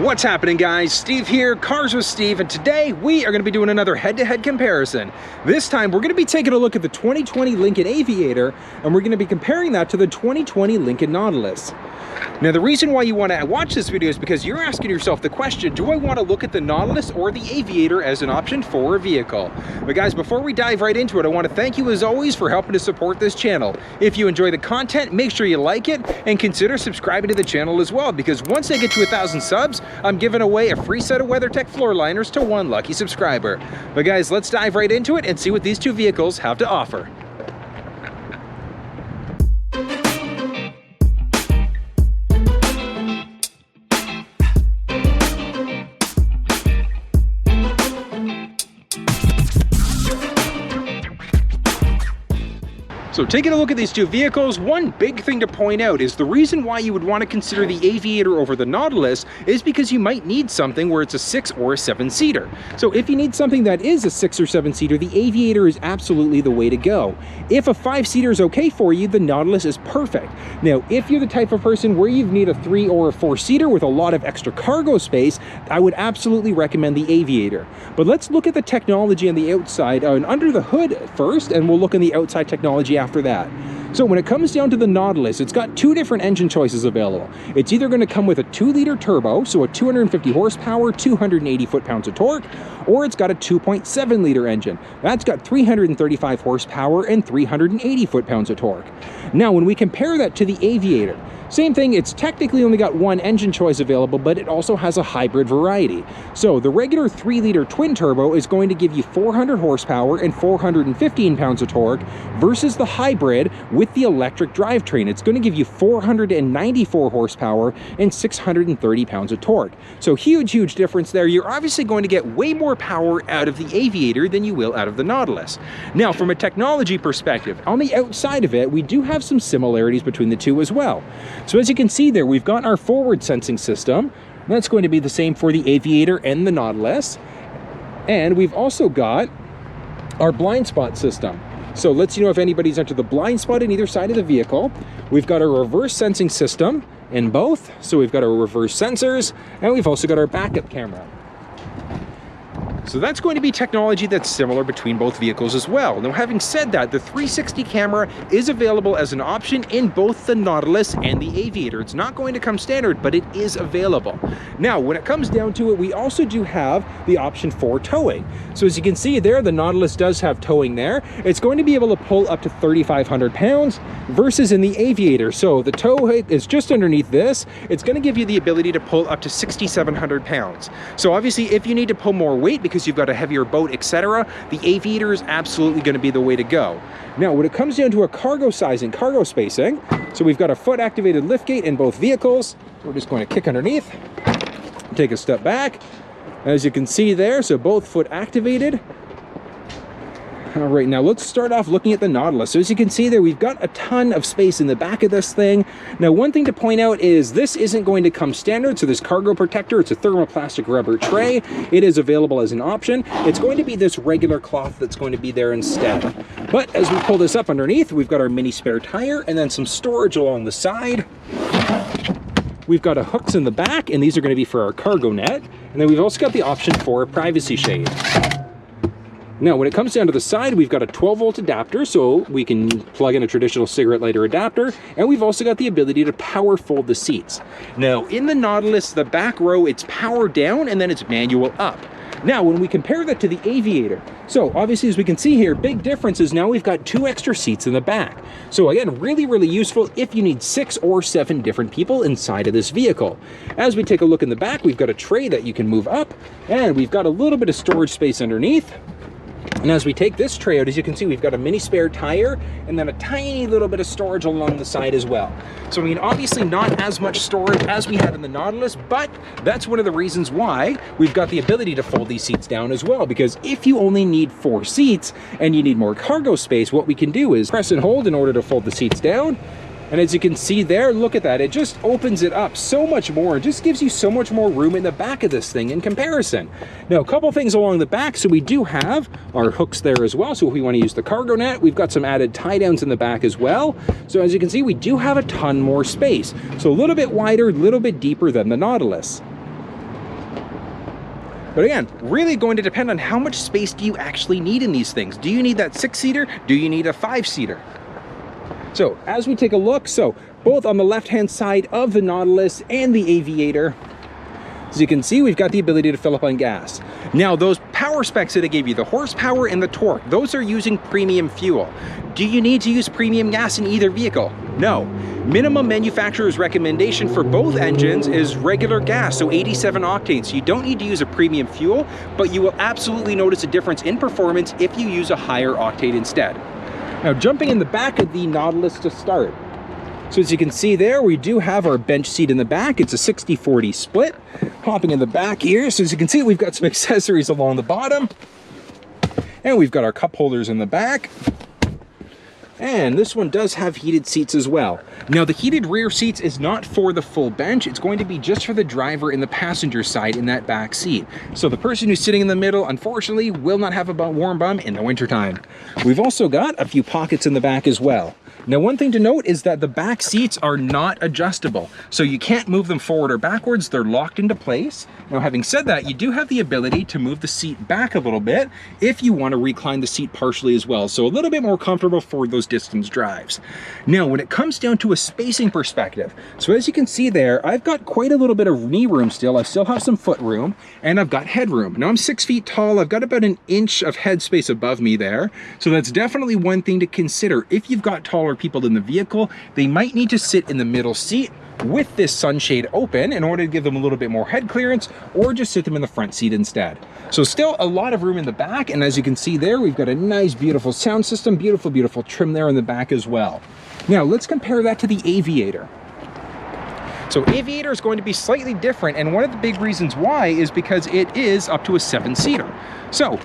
What's happening, guys? Steve here, Cars with Steve, and today we are going to be doing another head-to-head comparison. This time we're going to be taking a look at the 2020 Lincoln Aviator, and we're going to be comparing that to the 2020 Lincoln Nautilus. Now, the reason why you want to watch this video is because you're asking yourself the question, do I want to look at the Nautilus or the Aviator as an option for a vehicle? But guys, before we dive right into it, I want to thank you as always for helping to support this channel. If you enjoy the content, make sure you like it and consider subscribing to the channel as well, because once I get to 1,000 subs, I'm giving away a free set of WeatherTech floor liners to one lucky subscriber. But guys, let's dive right into it and see what these two vehicles have to offer. So taking a look at these two vehicles, one big thing to point out is the reason why you would want to consider the Aviator over the Nautilus is because you might need something where it's a 6 or a 7-seater. So if you need something that is a 6 or 7-seater, the Aviator is absolutely the way to go. If a 5-seater is okay for you, the Nautilus is perfect. Now, if you're the type of person where you need a 3 or a 4-seater with a lot of extra cargo space, I would absolutely recommend the Aviator. But let's look at the technology on the outside and under the hood first, and we'll look on the outside technology after that. So when it comes down to the Nautilus, it's got two different engine choices available. It's either going to come with a 2-liter turbo, so a 250 horsepower, 280 foot-pounds of torque, or it's got a 2.7-liter engine. That's got 335 horsepower and 380 foot-pounds of torque. Now, when we compare that to the Aviator, same thing, it's technically only got one engine choice available, but it also has a hybrid variety. So the regular 3-liter twin turbo is going to give you 400 horsepower and 415 pounds of torque versus the hybrid with the electric drivetrain. It's going to give you 494 horsepower and 630 pounds of torque. So huge difference there. You're obviously going to get way more power out of the Aviator than you will out of the Nautilus. Now, from a technology perspective, on the outside of it, we do have some similarities between the two as well. So as you can see there, we've got our forward sensing system. That's going to be the same for the Aviator and the Nautilus. And we've also got our blind spot system. So let's know if anybody's entered the blind spot on either side of the vehicle. We've got a reverse sensing system in both. So we've got our reverse sensors, and we've also got our backup camera. So that's going to be technology that's similar between both vehicles as well. Now, having said that, the 360 camera is available as an option in both the Nautilus and the Aviator. It's not going to come standard, but it is available. Now, when it comes down to it, we also do have the option for towing. So as you can see there, the Nautilus does have towing there. It's going to be able to pull up to 3,500 pounds versus in the Aviator. So the tow height is just underneath this. It's going to give you the ability to pull up to 6,700 pounds. So obviously, if you need to pull more weight because you've got a heavier boat, etc., the Aviator is absolutely going to be the way to go. Now, when it comes down to a cargo size and cargo spacing, so we've got a foot activated liftgate in both vehicles. We're just going to kick underneath, take a step back, as you can see there, so both foot activated. All right, now let's start off looking at the Nautilus. So as you can see there, we've got a ton of space in the back of this thing. Now, one thing to point out is this isn't going to come standard. So this cargo protector, it's a thermoplastic rubber tray. It is available as an option. It's going to be this regular cloth that's going to be there instead. But as we pull this up underneath, we've got our mini spare tire and then some storage along the side. We've got hooks in the back, and these are going to be for our cargo net. And then we've also got the option for a privacy shade. Now, when it comes down to the side, we've got a 12-volt adapter, so we can plug in a traditional cigarette lighter adapter, and we've also got the ability to power fold the seats. Now, in the Nautilus, the back row, it's power down, and then it's manual up. Now, when we compare that to the Aviator, so obviously, as we can see here, big difference is now we've got 2 extra seats in the back. So again, really useful if you need 6 or 7 different people inside of this vehicle. As we take a look in the back, we've got a tray that you can move up, and we've got a little bit of storage space underneath. And as we take this tray out, as you can see, we've got a mini spare tire and then a tiny little bit of storage along the side as well. So I mean, obviously not as much storage as we had in the Nautilus, but that's one of the reasons why we've got the ability to fold these seats down as well. Because if you only need 4 seats and you need more cargo space, what we can do is press and hold in order to fold the seats down. And as you can see there, look at that. It just opens it up so much more. It just gives you so much more room in the back of this thing in comparison. Now, a couple things along the back. So we do have our hooks there as well. So if we want to use the cargo net, we've got some added tie downs in the back as well. So as you can see, we do have a ton more space. So a little bit wider, a little bit deeper than the Nautilus. But again, really going to depend on how much space do you actually need in these things. Do you need that 6-seater? Do you need a 5-seater? So as we take a look, so both on the left-hand side of the Nautilus and the Aviator, as you can see, we've got the ability to fill up on gas. Now, those power specs that I gave you, the horsepower and the torque, those are using premium fuel. Do you need to use premium gas in either vehicle? No. Minimum manufacturer's recommendation for both engines is regular gas, so 87 octane. So you don't need to use a premium fuel, but you will absolutely notice a difference in performance if you use a higher octane instead. Now, jumping in the back of the Nautilus to start. So as you can see there, we do have our bench seat in the back. It's a 60-40 split. Hopping in the back here, so as you can see, we've got some accessories along the bottom. And we've got our cup holders in the back. And this one does have heated seats as well. Now, the heated rear seats is not for the full bench. It's going to be just for the driver and the passenger side in that back seat. So the person who's sitting in the middle, unfortunately, will not have a warm bum in the wintertime. We've also got a few pockets in the back as well. Now, one thing to note is that the back seats are not adjustable, so you can't move them forward or backwards. They're locked into place. Now, having said that, you do have the ability to move the seat back a little bit if you want to recline the seat partially as well, so a little bit more comfortable for those distance drives. Now, when it comes down to a spacing perspective, so as you can see there, I've got quite a little bit of knee room still. I still have some foot room, and I've got headroom. Now, I'm 6 feet tall. I've got about an inch of headspace above me there, so that's definitely one thing to consider. If you've got taller people in the vehicle, they might need to sit in the middle seat with this sunshade open in order to give them a little bit more head clearance, or just sit them in the front seat instead. So still a lot of room in the back, and as you can see there, we've got a nice, beautiful sound system, beautiful trim there in the back as well. Now, let's compare that to the Aviator. So Aviator is going to be slightly different, and one of the big reasons why is because it is up to a 7-seater. So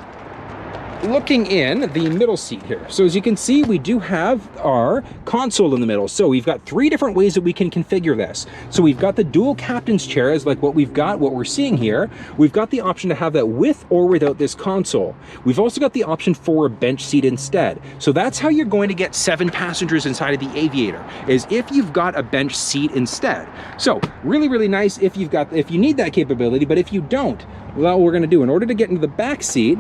looking in the middle seat here, so as you can see, we do have our console in the middle. So we've got 3 different ways that we can configure this. So we've got the dual captain's chairs, like what we're seeing here. We've got the option to have that with or without this console. We've also got the option for a bench seat instead. So that's how you're going to get 7 passengers inside of the Aviator, is if you've got a bench seat instead. So really nice if you need that capability. But if you don't, well, what we're going to do, in order to get into the back seat,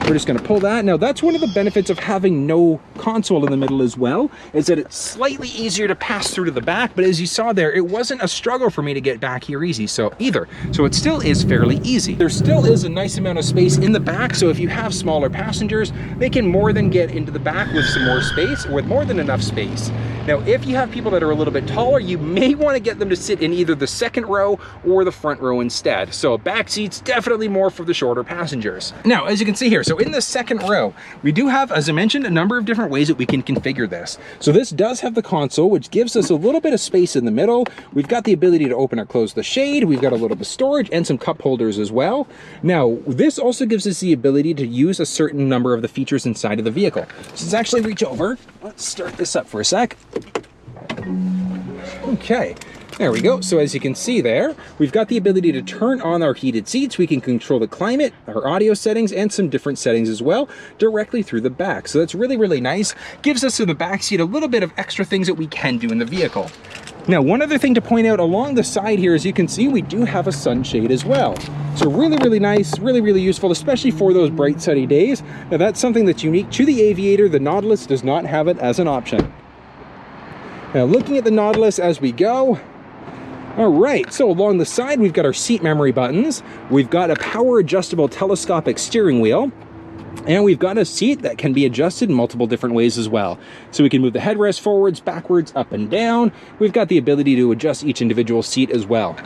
we're just going to pull that. Now, that's one of the benefits of having no console in the middle as well, is that it's slightly easier to pass through to the back. But as you saw there, it wasn't a struggle for me to get back here easy, so it still is fairly easy. There still is a nice amount of space in the back, so if you have smaller passengers, they can more than get into the back with some more space, or with more than enough space. Now, if you have people that are a little bit taller, you may want to get them to sit in either the second row or the front row instead. So back seats, definitely more for the shorter passengers. Now, as you can see here, so in the second row, we do have, as I mentioned, a number of different ways that we can configure this. So this does have the console, which gives us a little bit of space in the middle. We've got the ability to open or close the shade. We've got a little bit of storage and some cup holders as well. Now, this also gives us the ability to use a certain number of the features inside of the vehicle. So let's actually reach over. Let's start this up for a sec. Okay, there we go. So as you can see there, we've got the ability to turn on our heated seats. We can control the climate, our audio settings, and some different settings as well directly through the back. So that's really nice. Gives us in the back seat a little bit of extra things that we can do in the vehicle. Now, one other thing to point out along the side here, as you can see, we do have a sunshade as well. So really nice, really useful, especially for those bright sunny days. Now, that's something that's unique to the Aviator. The Nautilus does not have it as an option. Now, looking at the Nautilus as we go. All right, so along the side, we've got our seat memory buttons. We've got a power adjustable telescopic steering wheel. And we've got a seat that can be adjusted in multiple different ways as well. So we can move the headrest forwards, backwards, up and down. We've got the ability to adjust each individual seat as well.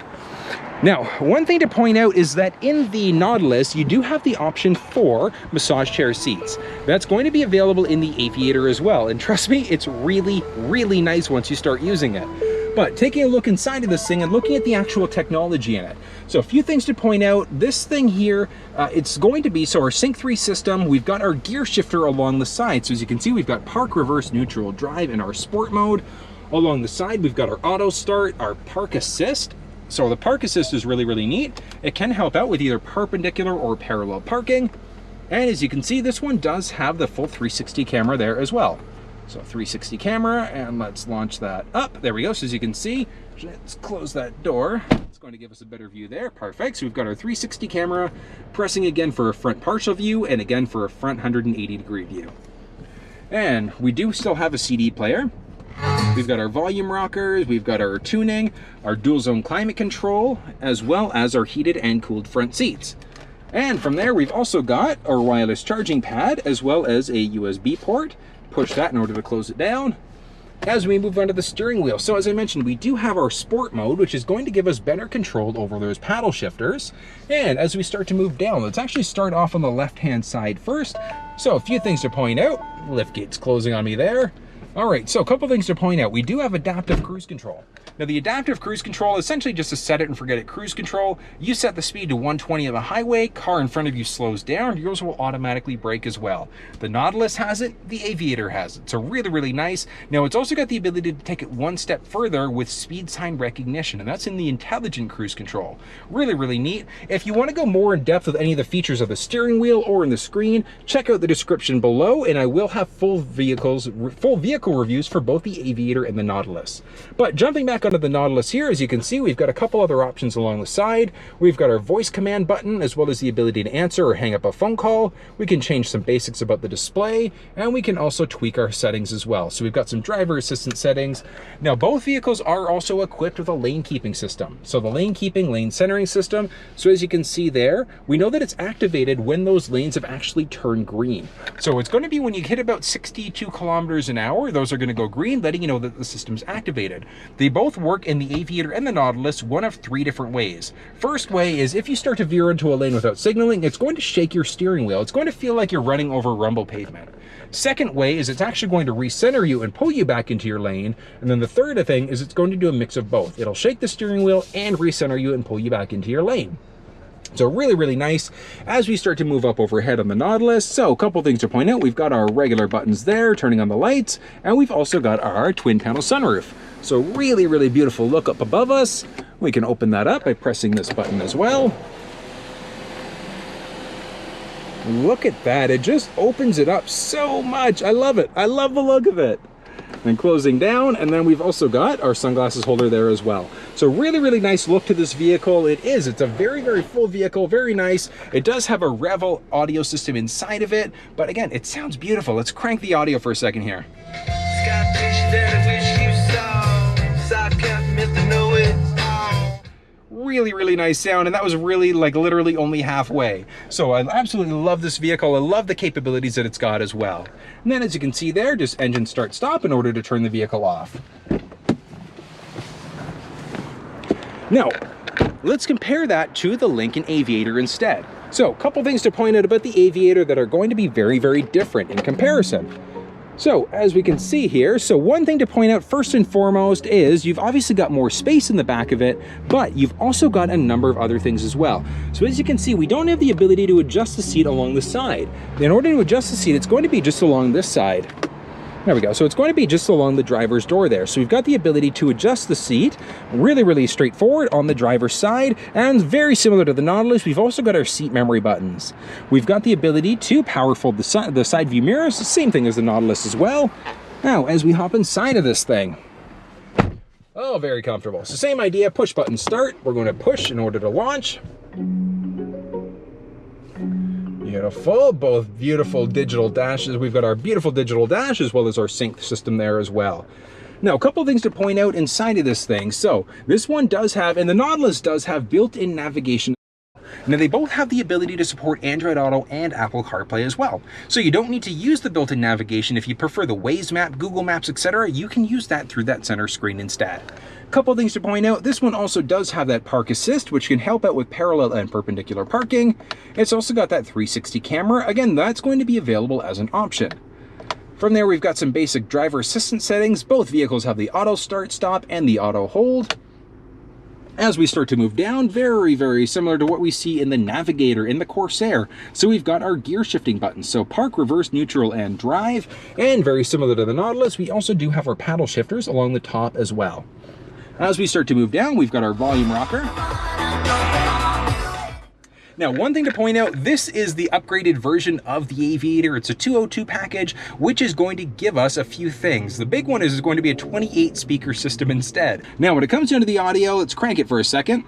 Now, one thing to point out is that in the Nautilus, you do have the option for massage chair seats. That's going to be available in the Aviator as well. And trust me, it's really nice once you start using it. But taking a look inside of this thing and looking at the actual technology in it. So a few things to point out. This thing here, it's going to be, so our Sync 3 system, we've got our gear shifter along the side. So as you can see, we've got park, reverse, neutral, drive in our sport mode. Along the side, we've got our auto start, our park assist. So the park assist is really neat. It can help out with either perpendicular or parallel parking. And as you can see, this one does have the full 360 camera there as well. So 360 camera, and let's launch that up. There we go. So as you can see, let's close that door. Let's go going to give us a better view there. Perfect. So we've got our 360 camera, pressing again for a front partial view and again for a front 180-degree view. And we do still have a CD player. We've got our volume rockers, we've got our tuning, our dual zone climate control, as well as our heated and cooled front seats. And from there, we've also got our wireless charging pad, as well as a USB port. Push that in order to close it down. As we move onto the steering wheel, so as I mentioned, we do have our sport mode, which is going to give us better control over those paddle shifters. And as we start to move down, let's actually start off on the left-hand side first. So a few things to point out. Lift gate's closing on me there. All right, so a couple things to point out. We do have adaptive cruise control. Now the adaptive cruise control is essentially just a set it and forget it cruise control. You set the speed to 120 on the highway, car in front of you slows down, yours will automatically brake as well. The Nautilus has it, the Aviator has it, so really, really nice. Now it's also got the ability to take it one step further with speed sign recognition, and that's in the intelligent cruise control. Really, really neat. If you want to go more in depth with any of the features of the steering wheel or in the screen, check out the description below, and I will have full vehicle reviews for both the Aviator and the Nautilus. But jumping back onto the Nautilus here, as you can see, we've got a couple other options along the side. We've got our voice command button, as well as the ability to answer or hang up a phone call. We can change some basics about the display, and we can also tweak our settings as well. So we've got some driver assistance settings. Now both vehicles are also equipped with a lane keeping system. So the lane keeping, lane centering system. So as you can see there, we know that it's activated when those lanes have actually turned green. So it's going to be when you hit about 62 kilometers an hour, those are going to go green, letting you know that the system's activated. They both work in the Aviator and the Nautilus one of three different ways. First way is if you start to veer into a lane without signaling, it's going to shake your steering wheel. It's going to feel like you're running over rumble pavement. Second way is it's actually going to recenter you and pull you back into your lane. And then the third thing is it's going to do a mix of both. It'll shake the steering wheel and recenter you and pull you back into your lane. So really, really nice as we start to move up overhead on the Nautilus. So a couple things to point out. We've got our regular buttons there, turning on the lights, and we've also got our twin panel sunroof. So really, really beautiful look up above us. We can open that up by pressing this button as well. Look at that, it just opens it up so much. I love it, I love the look of it. And closing down, and then we've also got our sunglasses holder there as well. So really, really nice look to this vehicle. It's a very, very full vehicle, very nice. It does have a Revel audio system inside of it, but again, it sounds beautiful. Let's crank the audio for a second here. Really, really nice sound, and that was really like literally only halfway. So I absolutely love this vehicle. I love the capabilities that it's got as well. And then as you can see there, just engine start stop in order to turn the vehicle off. Now, let's compare that to the Lincoln Aviator instead. So a couple things to point out about the Aviator that are going to be very, very different in comparison. So as we can see here, so one thing to point out first and foremost is you've obviously got more space in the back of it, but you've also got a number of other things as well. So as you can see, we don't have the ability to adjust the seat along the side. In order to adjust the seat, it's going to be just along this side. There we go. So it's going to be just along the driver's door there. So we've got the ability to adjust the seat, really, really straightforward on the driver's side, and very similar to the Nautilus, we've also got our seat memory buttons. We've got the ability to power fold the side view mirrors, the same thing as the Nautilus as well. Now, as we hop inside of this thing, oh, very comfortable. So same idea, push button start. We're going to push in order to launch. Beautiful, both beautiful digital dashes. We've got our beautiful digital dash as well as our sync system there as well. Now, a couple of things to point out inside of this thing. So this one does have, and the Nautilus does have built-in navigation. Now they both have the ability to support Android Auto and Apple CarPlay as well. So you don't need to use the built-in navigation. If you prefer the Waze map, Google Maps, etc., you can use that through that center screen instead. Couple things to point out, this one also does have that park assist, which can help out with parallel and perpendicular parking. It's also got that 360 camera. Again, that's going to be available as an option. From there, we've got some basic driver assistance settings. Both vehicles have the auto start stop and the auto hold. As we start to move down, very, very similar to what we see in the Navigator in the Corsair. So we've got our gear shifting buttons, so park, reverse, neutral, and drive. And very similar to the Nautilus, we also do have our paddle shifters along the top as well. As we start to move down, we've got our volume rocker. Now, one thing to point out, this is the upgraded version of the Aviator. It's a 202 package, which is going to give us a few things. The big one is going to be a 28 speaker system instead. Now, when it comes down to the audio, let's crank it for a second.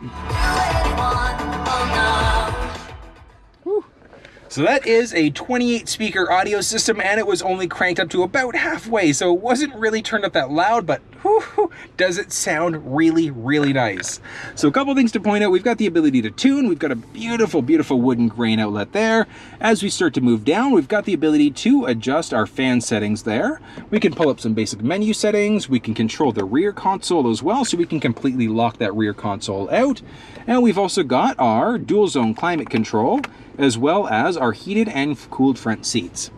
So that is a 28 speaker audio system, and it was only cranked up to about halfway, so it wasn't really turned up that loud, but whoo, does it sound really, really nice. So a couple things to point out. We've got the ability to tune. We've got a beautiful, beautiful wooden grain outlet there. As we start to move down, we've got the ability to adjust our fan settings there. We can pull up some basic menu settings. We can control the rear console as well, so we can completely lock that rear console out. And we've also got our dual zone climate control, as well as our heated and cooled front seats.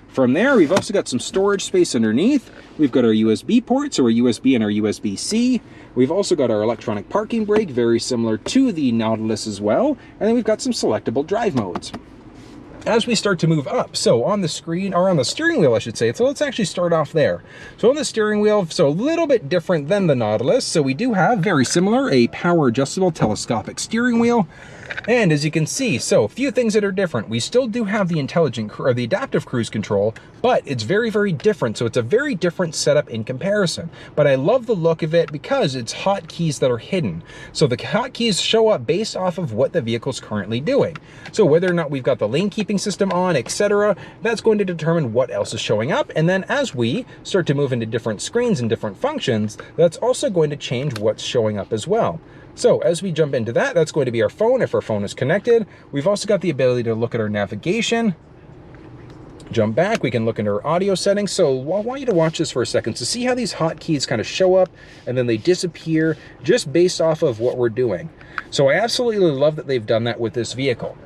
From there, we've also got some storage space underneath. We've got our USB ports, so our USB and our USB-C. We've also got our electronic parking brake, very similar to the Nautilus as well. And then we've got some selectable drive modes. As we start to move up, so on the screen, or on the steering wheel, I should say, so let's actually start off there. So on the steering wheel, so a little bit different than the Nautilus. So we do have, very similar, a power adjustable telescopic steering wheel. And as you can see, so a few things that are different. We still do have the the adaptive cruise control, but it's very, very different. So it's a very different setup in comparison. But I love the look of it because it's hotkeys that are hidden. So the hotkeys show up based off of what the vehicle's currently doing. So whether or not we've got the lane keeping system on, etc., that's going to determine what else is showing up. And then as we start to move into different screens and different functions, that's also going to change what's showing up as well. So as we jump into that, that's going to be our phone if our phone is connected. We've also got the ability to look at our navigation. Jump back, we can look into our audio settings. So I want you to watch this for a second to see how these hotkeys kind of show up and then they disappear just based off of what we're doing. So I absolutely love that they've done that with this vehicle.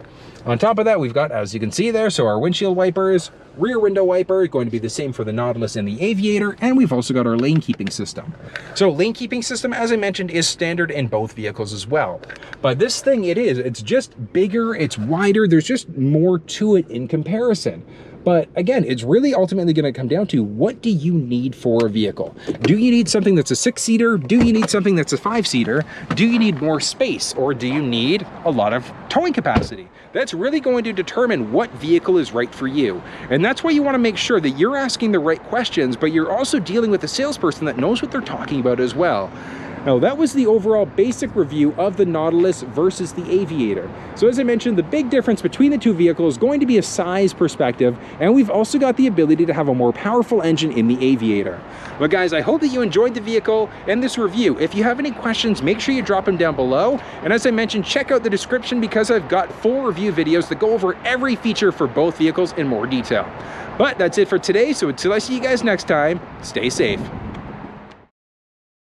On top of that, we've got, as you can see there, so our windshield wipers, rear window wiper, going to be the same for the Nautilus and the Aviator, and we've also got our lane keeping system. So lane keeping system, as I mentioned, is standard in both vehicles as well. But this thing, it's just bigger, it's wider, there's just more to it in comparison. But again, it's really ultimately going to come down to, what do you need for a vehicle? Do you need something that's a 6-seater? Do you need something that's a 5-seater? Do you need more space? Or do you need a lot of towing capacity? That's really going to determine what vehicle is right for you. And that's why you want to make sure that you're asking the right questions, but you're also dealing with a salesperson that knows what they're talking about as well. Now, that was the overall basic review of the Nautilus versus the Aviator. So as I mentioned, the big difference between the two vehicles is going to be a size perspective, and we've also got the ability to have a more powerful engine in the Aviator. But guys, I hope that you enjoyed the vehicle and this review. If you have any questions, make sure you drop them down below. And as I mentioned, check out the description because I've got 4 review videos that go over every feature for both vehicles in more detail. But that's it for today, so until I see you guys next time, stay safe.